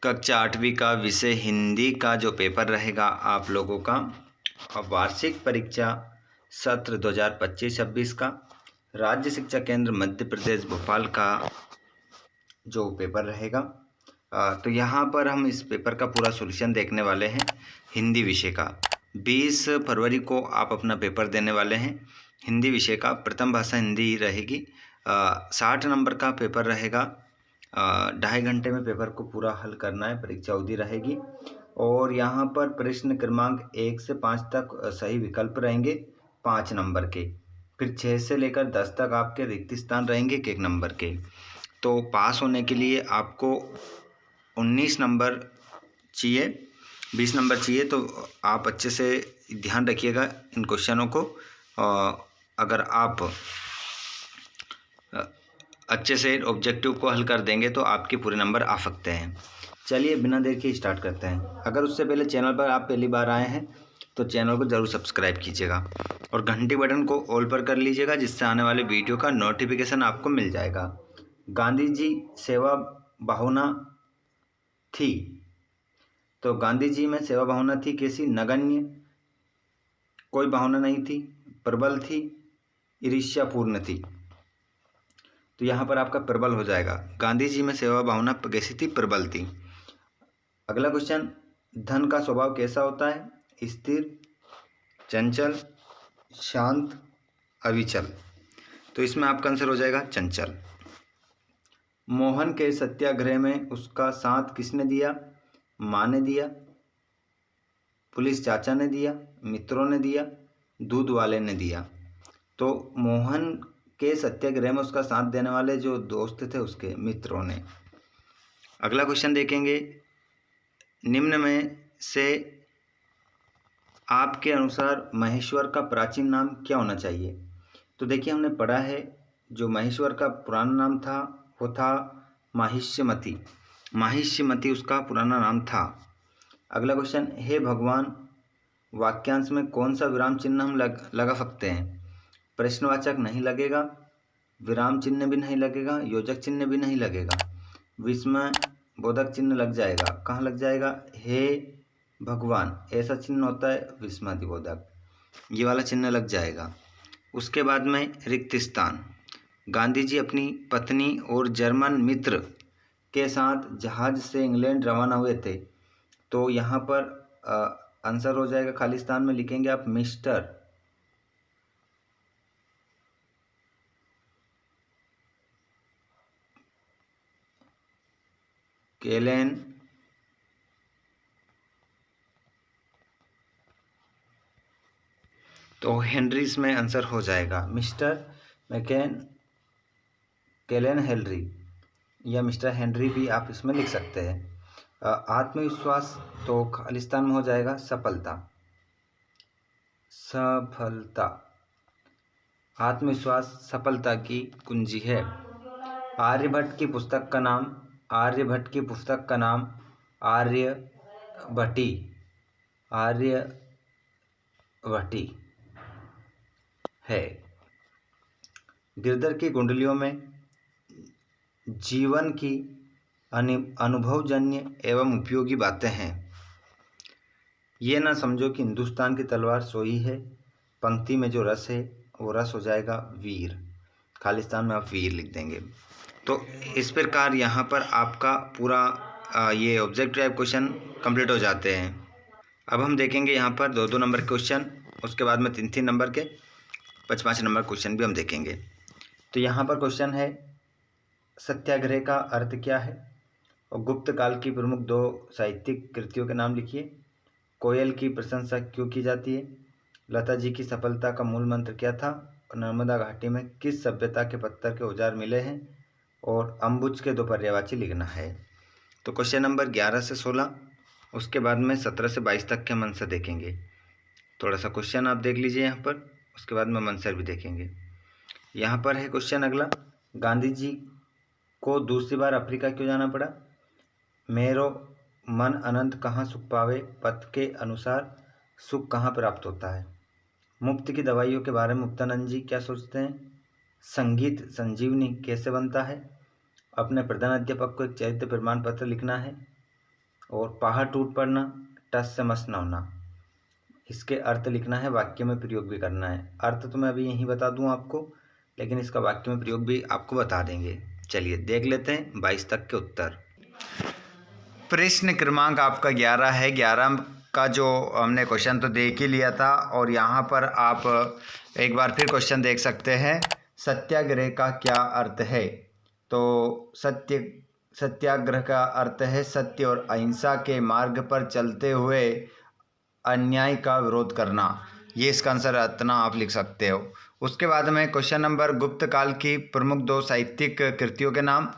कक्षा 8वीं का विषय हिंदी का जो पेपर रहेगा आप लोगों का वार्षिक परीक्षा सत्र 2025-26 का राज्य शिक्षा केंद्र मध्य प्रदेश भोपाल का जो पेपर रहेगा। तो यहाँ पर हम इस पेपर का पूरा सॉल्यूशन देखने वाले हैं। हिंदी विषय का 20 फरवरी को आप अपना पेपर देने वाले हैं। हिंदी विषय का प्रथम भाषा हिंदी ही रहेगी। 60 नंबर का पेपर रहेगा। 2.5 घंटे में पेपर को पूरा हल करना है। परीक्षा अवधि रहेगी और यहाँ पर प्रश्न क्रमांक 1 से 5 तक सही विकल्प रहेंगे 5 नंबर के। फिर 6 से लेकर 10 तक आपके रिक्त स्थान रहेंगे 1 नंबर के। तो पास होने के लिए आपको 19 नंबर चाहिए, 20 नंबर चाहिए। तो आप अच्छे से ध्यान रखिएगा इन क्वेश्चनों को। अगर आप अच्छे से ऑब्जेक्टिव को हल कर देंगे तो आपके पूरे नंबर आ सकते हैं। चलिए बिना देर के स्टार्ट करते हैं। अगर उससे पहले चैनल पर आप पहली बार आए हैं तो चैनल को ज़रूर सब्सक्राइब कीजिएगा और घंटी बटन को ऑल पर कर लीजिएगा, जिससे आने वाले वीडियो का नोटिफिकेशन आपको मिल जाएगा। गांधी जी सेवा भावना थी, तो गांधी जी में सेवा भावना थी कैसी? नगण्य, कोई भावना नहीं थी, प्रबल थी, ईर्ष्यापूर्ण थी। तो यहाँ पर आपका प्रबल हो जाएगा। गांधी जी में सेवा भावना कैसी थी? प्रबल थी। अगला क्वेश्चन, धन का स्वभाव कैसा होता है? स्थिर, चंचल, शांत, अविचल। तो इसमें आपका आंसर हो जाएगा चंचल। मोहन के सत्याग्रह में उसका साथ किसने दिया? माँ ने दिया, पुलिस चाचा ने दिया, मित्रों ने दिया, दूध वाले ने दिया। तो मोहन के सत्याग्रह में उसका साथ देने वाले जो दोस्त थे उसके मित्रों ने। अगला क्वेश्चन देखेंगे, निम्न में से आपके अनुसार महेश्वर का प्राचीन नाम क्या होना चाहिए? तो देखिए हमने पढ़ा है जो महेश्वर का पुराना नाम था वो था माहिष्यमती। माहिष्यमती उसका पुराना नाम था। अगला क्वेश्चन, हे भगवान वाक्यांश में कौन सा विराम चिन्ह हम लगा सकते हैं? प्रश्नवाचक नहीं लगेगा, विराम चिन्ह भी नहीं लगेगा, योजक चिन्ह भी नहीं लगेगा, विस्मय बोधक चिन्ह लग जाएगा। कहाँ लग जाएगा? हे भगवान ऐसा चिन्ह होता है विस्मय बोधक, ये वाला चिन्ह लग जाएगा। उसके बाद में रिक्त स्थान, गांधी जी अपनी पत्नी और जर्मन मित्र के साथ जहाज से इंग्लैंड रवाना हुए थे। तो यहाँ पर आंसर हो जाएगा, खाली स्थान में लिखेंगे आप मिस्टर केलेन तो हेनरीज में आंसर हो जाएगा मिस्टर केलेन हेनरी या मिस्टर हेनरी भी आप इसमें लिख सकते हैं। आत्मविश्वास तो खालिस्तान में हो जाएगा सफलता। सफलता, आत्मविश्वास सफलता की कुंजी है। आर्यभट्ट की पुस्तक का नाम, आर्यभट्ट की पुस्तक का नाम आर्यभट्टी, आर्यभट्टी है। गिरधर की कुंडलियों में जीवन की अनुभवजन्य एवं उपयोगी बातें हैं। ये ना समझो कि हिंदुस्तान की तलवार सोई है। पंक्ति में जो रस है वो रस हो जाएगा वीर, खालिस्तान में आप वीर लिख देंगे। तो इस प्रकार यहाँ पर आपका पूरा ये ऑब्जेक्टिव टाइप क्वेश्चन कंप्लीट हो जाते हैं। अब हम देखेंगे यहाँ पर 2-2 नंबर क्वेश्चन, उसके बाद में 3-3 नंबर के 5-5 नंबर क्वेश्चन भी हम देखेंगे। तो यहाँ पर क्वेश्चन है, सत्याग्रह का अर्थ क्या है? और गुप्त काल की प्रमुख 2 साहित्यिक कृतियों के नाम लिखिए। कोयल की प्रशंसा क्यों की जाती है? लता जी की सफलता का मूल मंत्र क्या था? और नर्मदा घाटी में किस सभ्यता के पत्थर के औजार मिले हैं? और अम्बुज के 2 पर्यायवाची लिखना है। तो क्वेश्चन नंबर 11 से 16, उसके बाद में 17 से 22 तक के हम आंसर देखेंगे। थोड़ा सा क्वेश्चन आप देख लीजिए यहाँ पर, उसके बाद में हम आंसर भी देखेंगे। यहाँ पर है क्वेश्चन अगला, गांधी जी को दूसरी बार अफ्रीका क्यों जाना पड़ा? मेरो मन अनंत कहाँ सुख पावे, पथ के अनुसार सुख कहाँ प्राप्त होता है? मुफ्त की दवाइयों के बारे में मुक्तानंद जी क्या सोचते हैं? संगीत संजीवनी कैसे बनता है? अपने प्रधान अध्यापक को एक चरित्र प्रमाण पत्र लिखना है। और पहाड़ टूट पड़ना, टस से मस न होना। इसके अर्थ लिखना है, वाक्य में प्रयोग भी करना है। अर्थ तो मैं अभी यहीं बता दूं आपको, लेकिन इसका वाक्य में प्रयोग भी आपको बता देंगे। चलिए देख लेते हैं 22 तक के उत्तर। प्रश्न क्रमांक आपका 11 है। 11 का जो हमने क्वेश्चन तो देख ही लिया था, और यहाँ पर आप एक बार फिर क्वेश्चन देख सकते हैं। सत्याग्रह का क्या अर्थ है? तो सत्याग्रह का अर्थ है सत्य और अहिंसा के मार्ग पर चलते हुए अन्याय का विरोध करना। ये इसका आंसर इतना आप लिख सकते हो। उसके बाद में क्वेश्चन नंबर, गुप्त काल की प्रमुख 2 साहित्यिक कृतियों के नाम।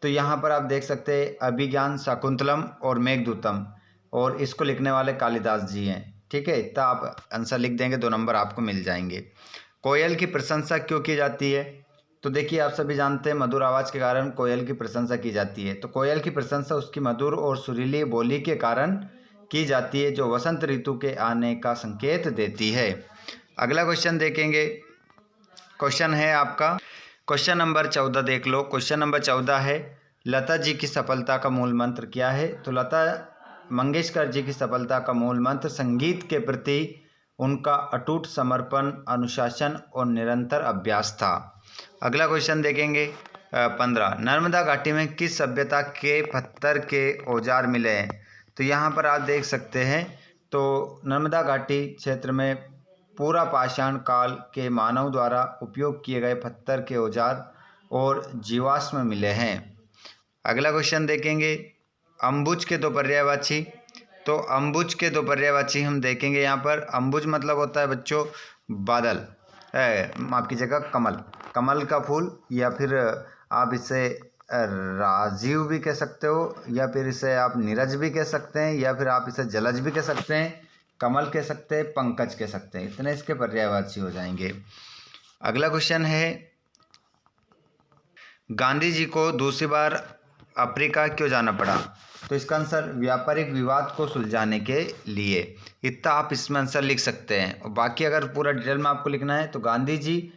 तो यहाँ पर आप देख सकते हैं अभिज्ञान शाकुंतलम और मेघदूतम, और इसको लिखने वाले कालिदास जी हैं। ठीक है, इतना आप आंसर लिख देंगे, 2 नंबर आपको मिल जाएंगे। कोयल की प्रशंसा क्यों की जाती है? तो देखिए, आप सभी जानते हैं मधुर आवाज़ के कारण कोयल की प्रशंसा की जाती है। तो कोयल की प्रशंसा उसकी मधुर और सुरीली बोली के कारण की जाती है, जो वसंत ऋतु के आने का संकेत देती है। अगला क्वेश्चन देखेंगे। क्वेश्चन है आपका क्वेश्चन नंबर 14 देख लो। क्वेश्चन नंबर 14 है, लता जी की सफलता का मूल मंत्र क्या है? तो लता मंगेशकर जी की सफलता का मूल मंत्र संगीत के प्रति उनका अटूट समर्पण, अनुशासन और निरंतर अभ्यास था। अगला क्वेश्चन देखेंगे 15, नर्मदा घाटी में किस सभ्यता के पत्थर के औजार मिले हैं? तो यहाँ पर आप देख सकते हैं, तो नर्मदा घाटी क्षेत्र में पूरा पाषाण काल के मानव द्वारा उपयोग किए गए पत्थर के औजार और जीवाश्म मिले हैं। अगला क्वेश्चन देखेंगे, अम्बुज के 2 पर्यायवाची। तो अम्बुज के 2 पर्यायवाची हम देखेंगे। यहाँ पर अम्बुज मतलब होता है बच्चों बादल, माफ कीजिएगा कमल, कमल का फूल, या फिर आप इसे राजीव भी कह सकते हो, या फिर इसे आप नीरज भी कह सकते हैं, या फिर आप इसे जलज भी कह सकते हैं, कमल कह सकते हैं, पंकज कह सकते हैं। इतने इसके पर्यायवाची हो जाएंगे। अगला क्वेश्चन है, गांधी जी को दूसरी बार अफ्रीका क्यों जाना पड़ा? तो इसका आंसर व्यापारिक विवाद को सुलझाने के लिए। इतना आप इसमें आंसर लिख सकते हैं। और बाकी अगर पूरा डिटेल में आपको लिखना है तो गांधी जी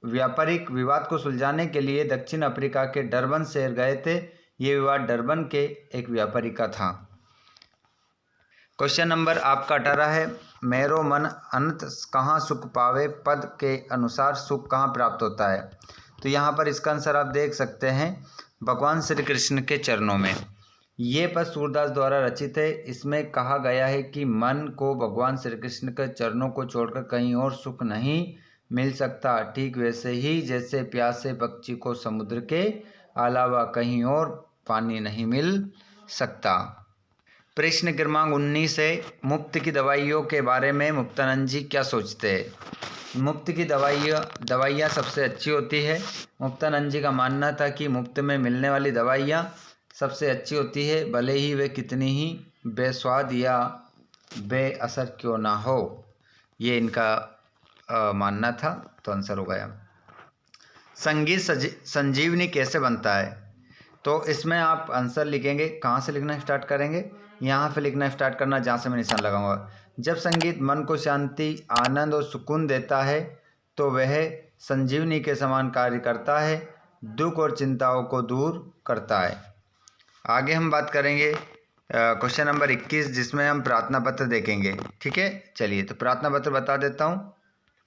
व्यापारिक विवाद को सुलझाने के लिए दक्षिण अफ्रीका के डरबन शहर गए थे। ये विवाद डरबन के एक व्यापारी का था। क्वेश्चन नंबर आपका 18 है, मेरो मन अनंत कहाँ सुख पावे पद के अनुसार सुख कहाँ प्राप्त होता है? तो यहाँ पर इसका आंसर आप देख सकते हैं, भगवान श्री कृष्ण के चरणों में। ये पद सूरदास द्वारा रचित है। इसमें कहा गया है कि मन को भगवान श्री कृष्ण के चरणों को छोड़कर कहीं और सुख नहीं मिल सकता, ठीक वैसे ही जैसे प्यासे पक्षी को समुद्र के अलावा कहीं और पानी नहीं मिल सकता। प्रश्न क्रमांक 19 है, मुफ्त की दवाइयों के बारे में मुक्तानंद जी क्या सोचते हैं? मुफ्त की दवाइयाँ सबसे अच्छी होती है। मुक्तानंद जी का मानना था कि मुफ्त में मिलने वाली दवाइयाँ सबसे अच्छी होती है, भले ही वे कितनी ही बेस्वाद या बेअसर क्यों ना हो। ये इनका मानना था। तो आंसर हो गया। संगीत संजीवनी कैसे बनता है? तो इसमें आप आंसर लिखेंगे, कहाँ से लिखना स्टार्ट करेंगे? यहाँ पे लिखना स्टार्ट करना जहाँ से मैं निशान लगाऊंगा। जब संगीत मन को शांति, आनंद और सुकून देता है तो वह संजीवनी के समान कार्य करता है, दुख और चिंताओं को दूर करता है। आगे हम बात करेंगे क्वेश्चन नंबर 21, जिसमें हम प्रार्थना पत्र देखेंगे। ठीक है, चलिए तो प्रार्थना पत्र बता देता हूँ।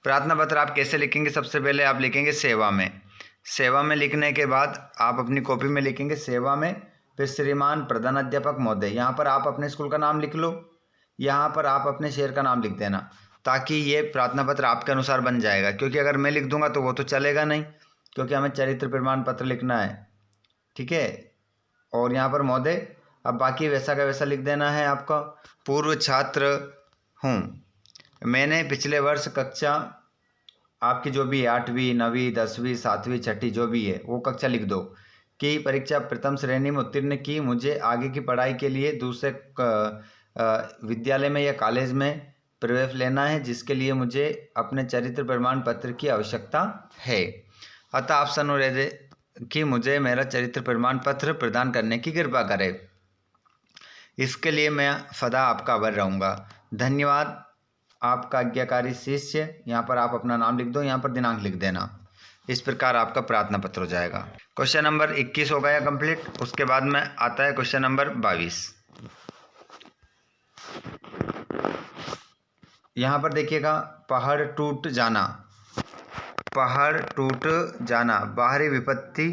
प्रार्थना पत्र आप कैसे लिखेंगे? सबसे पहले आप लिखेंगे सेवा में। सेवा में लिखने के बाद आप अपनी कॉपी में लिखेंगे सेवा में, फिर श्रीमान प्रधानाध्यापक महोदय। यहाँ पर आप अपने स्कूल का नाम लिख लो, यहाँ पर आप अपने शहर का नाम लिख देना, ताकि ये प्रार्थना पत्र आपके अनुसार बन जाएगा। क्योंकि अगर मैं लिख दूंगा तो वो तो चलेगा नहीं, क्योंकि हमें चरित्र प्रमाण पत्र लिखना है। ठीक है, और यहाँ पर महोदय, अब बाकी वैसा का वैसा लिख देना है आपका। पूर्व छात्र हूँ, मैंने पिछले वर्ष कक्षा आपकी जो भी 8वीं 9वीं 10वीं 7वीं 6ठी जो भी है वो कक्षा लिख दो कि परीक्षा प्रथम श्रेणी में उत्तीर्ण की। मुझे आगे की पढ़ाई के लिए दूसरे विद्यालय में या कॉलेज में प्रवेश लेना है, जिसके लिए मुझे अपने चरित्र प्रमाण पत्र की आवश्यकता है। अतः आप अनुरोध कि मुझे मेरा चरित्र प्रमाण पत्र प्रदान करने की कृपा करें। इसके लिए मैं सदा आपका आभार रहूँगा। धन्यवाद। आपका आज्ञाकारी शिष्य। यहाँ पर आप अपना नाम लिख दो, यहाँ पर दिनांक लिख देना। इस प्रकार आपका प्रार्थना पत्र हो जाएगा। क्वेश्चन नंबर 21 हो गया कंप्लीट। उसके बाद में आता है क्वेश्चन नंबर 22। यहाँ पर देखिएगा, पहाड़ टूट जाना, पहाड़ टूट जाना, बाहरी विपत्ति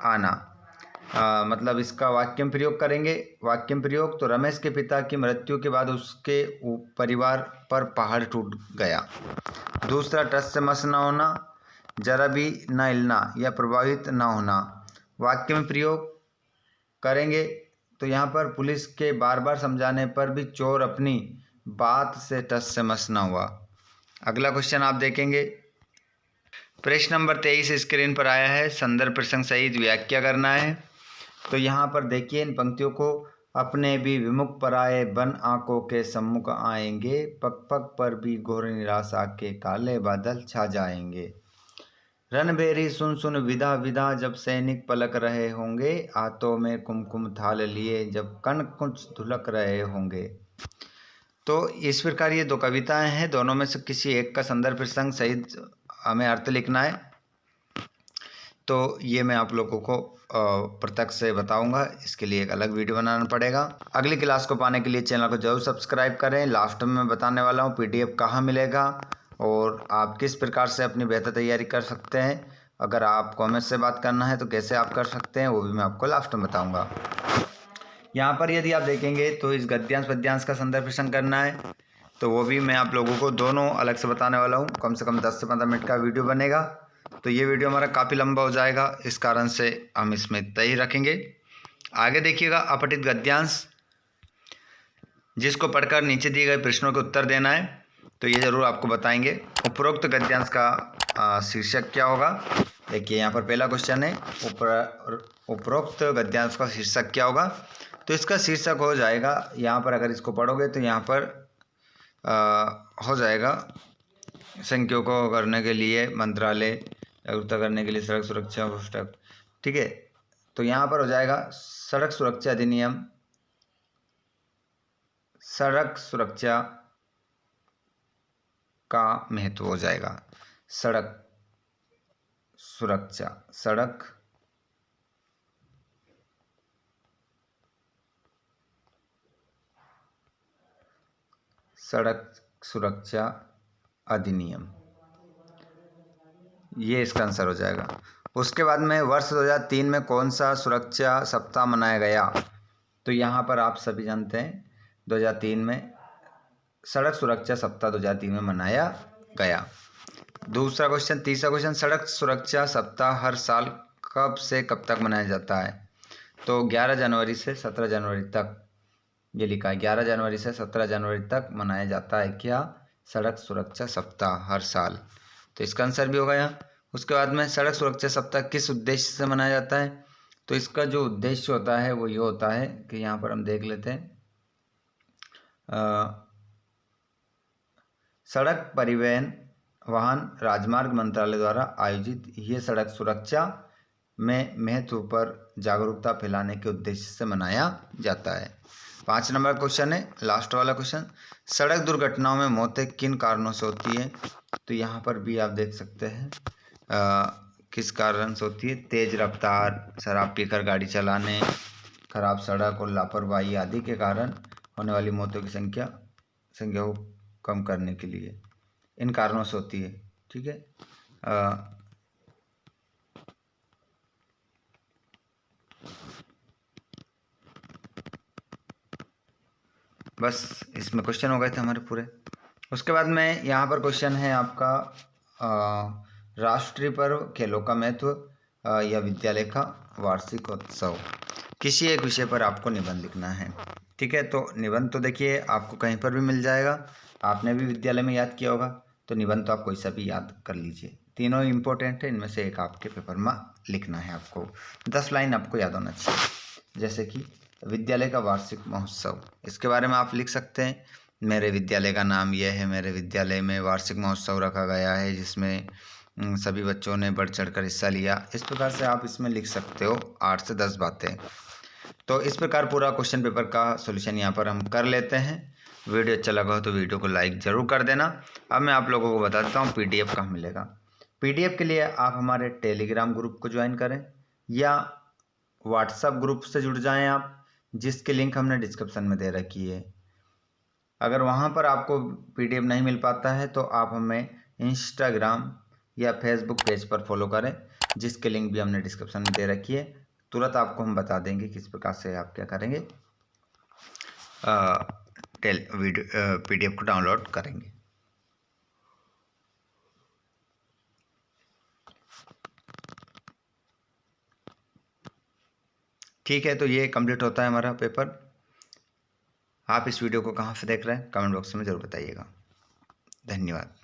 आना। मतलब इसका वाक्य में प्रयोग करेंगे। वाक्य में प्रयोग तो रमेश के पिता की मृत्यु के बाद उसके परिवार पर पहाड़ टूट गया। दूसरा, टस से मस न होना, जरा भी न हिलना या प्रभावित न होना। वाक्य में प्रयोग करेंगे तो यहाँ पर पुलिस के बार बार समझाने पर भी चोर अपनी बात से टस से मस न हुआ। अगला क्वेश्चन आप देखेंगे, प्रश्न नंबर 23 स्क्रीन पर आया है। संदर्भ प्रसंग सहित व्याख्या करना है। तो यहाँ पर देखिए, इन पंक्तियों को, अपने भी विमुख पराए बन आंखों के सम्मुख आएंगे, पग पग पर भी घोर निराशा के काले बादल छा जाएंगे। रणबेरी सुन सुन विधा विधा, जब सैनिक पलक रहे होंगे, हाथों में कुमकुम थाल लिए, जब कण कुछ धुलक रहे होंगे। तो इस प्रकार ये दो कविताएं हैं, दोनों में से किसी एक का संदर्भ प्रसंग सहित हमें अर्थ लिखना है। तो ये मैं आप लोगों को प्रत्यक्ष से बताऊंगा, इसके लिए एक अलग वीडियो बनाना पड़ेगा। अगली क्लास को पाने के लिए चैनल को जरूर सब्सक्राइब करें। लास्ट में मैं बताने वाला हूँ PDF कहाँ मिलेगा और आप किस प्रकार से अपनी बेहतर तैयारी कर सकते हैं। अगर आपको हमसे बात करना है तो कैसे आप कर सकते हैं, वो भी मैं आपको लास्ट में बताऊँगा। यहाँ पर यदि आप देखेंगे तो इस गद्यांश पद्यांश का संदर्भ प्रसंग करना है, तो वो भी मैं आप लोगों को दोनों अलग से बताने वाला हूँ। कम से कम 10 से 15 मिनट का वीडियो बनेगा। तो ये वीडियो हमारा काफ़ी लंबा हो जाएगा, इस कारण से हम इसमें इतना ही रखेंगे। आगे देखिएगा, अपठित गद्यांश, जिसको पढ़कर नीचे दिए गए प्रश्नों के उत्तर देना है। तो ये जरूर आपको बताएंगे। उपरोक्त गद्यांश का शीर्षक क्या होगा। देखिए यहाँ पर पहला क्वेश्चन है, उपरोक्त गद्यांश का शीर्षक क्या होगा। तो इसका शीर्षक हो जाएगा, यहाँ पर अगर इसको पढ़ोगे तो यहाँ पर हो जाएगा, संख्यों को करने के लिए मंत्रालय, जागरूकता करने के लिए सड़क सुरक्षा पुस्तक। ठीक है, तो यहाँ पर हो जाएगा सड़क सुरक्षा अधिनियम, सड़क सुरक्षा का महत्व हो जाएगा। सड़क सुरक्षा, सड़क सुरक्षा अधिनियम, ये इसका आंसर हो जाएगा। उसके बाद में वर्ष 2003 में कौन सा सुरक्षा सप्ताह मनाया गया। तो यहाँ पर आप सभी जानते हैं 2003 में सड़क सुरक्षा सप्ताह 2003 में मनाया गया। दूसरा क्वेश्चन, तीसरा क्वेश्चन, सड़क सुरक्षा सप्ताह हर साल कब से कब तक मनाया जाता है। तो 11 जनवरी से 17 जनवरी तक, ये लिखा है 11 जनवरी से 17 जनवरी तक मनाया जाता है क्या, सड़क सुरक्षा सप्ताह हर साल। तो इसका आंसर भी होगा यहाँ। उसके बाद में सड़क सुरक्षा सप्ताह किस उद्देश्य से मनाया जाता है। तो इसका जो उद्देश्य होता है वो ये होता है कि यहाँ पर हम देख लेते हैं, सड़क परिवहन वाहन राजमार्ग मंत्रालय द्वारा आयोजित ये सड़क सुरक्षा में महत्व पर जागरूकता फैलाने के उद्देश्य से मनाया जाता है। 5 नंबर क्वेश्चन है, लास्ट वाला क्वेश्चन, सड़क दुर्घटनाओं में मौतें किन कारणों से होती है। तो यहाँ पर भी आप देख सकते हैं किस कारण से होती है। तेज रफ्तार, शराब पीकर गाड़ी चलाने, खराब सड़क और लापरवाही आदि के कारण होने वाली मौतों की संख्या को कम करने के लिए इन कारणों से होती है। ठीक है, बस इसमें क्वेश्चन हो गए थे हमारे पूरे। उसके बाद में यहाँ पर क्वेश्चन है आपका, राष्ट्रीय पर्व, खेलों का महत्व या विद्यालय का वार्षिकोत्सव। किसी एक विषय पर आपको निबंध लिखना है। ठीक है, तो निबंध तो देखिए आपको कहीं पर भी मिल जाएगा, आपने भी विद्यालय में याद किया होगा। तो निबंध तो आप कोई सा भी याद कर लीजिए, तीनों इम्पोर्टेंट है, इनमें से एक आपके पेपर में लिखना है। आपको 10 लाइन आपको याद होना चाहिए। जैसे कि विद्यालय का वार्षिक महोत्सव, इसके बारे में आप लिख सकते हैं, मेरे विद्यालय का नाम यह है, मेरे विद्यालय में वार्षिक महोत्सव रखा गया है जिसमें सभी बच्चों ने बढ़ चढ़कर हिस्सा लिया। इस प्रकार से आप इसमें लिख सकते हो 8 से 10 बातें। तो इस प्रकार पूरा क्वेश्चन पेपर का सॉल्यूशन यहाँ पर हम कर लेते हैं। वीडियो अच्छा लगा हो तो वीडियो को लाइक ज़रूर कर देना। अब मैं आप लोगों को बता देता हूँ PDF कहाँ मिलेगा। पीडीएफ के लिए आप हमारे टेलीग्राम ग्रुप को ज्वाइन करें या व्हाट्सएप ग्रुप से जुड़ जाएं आप, जिसकी लिंक हमने डिस्क्रिप्शन में दे रखी है। अगर वहाँ पर आपको पीडीएफ नहीं मिल पाता है तो आप हमें इंस्टाग्राम या फेसबुक पेज पर फॉलो करें, जिसकी लिंक भी हमने डिस्क्रिप्शन में दे रखी है। तुरंत आपको हम बता देंगे किस प्रकार से आप क्या करेंगे, पीडीएफ को डाउनलोड करेंगे। ठीक है, तो ये कंप्लीट होता है हमारा पेपर। आप इस वीडियो को कहाँ से देख रहे हैं कमेंट बॉक्स में ज़रूर बताइएगा। धन्यवाद।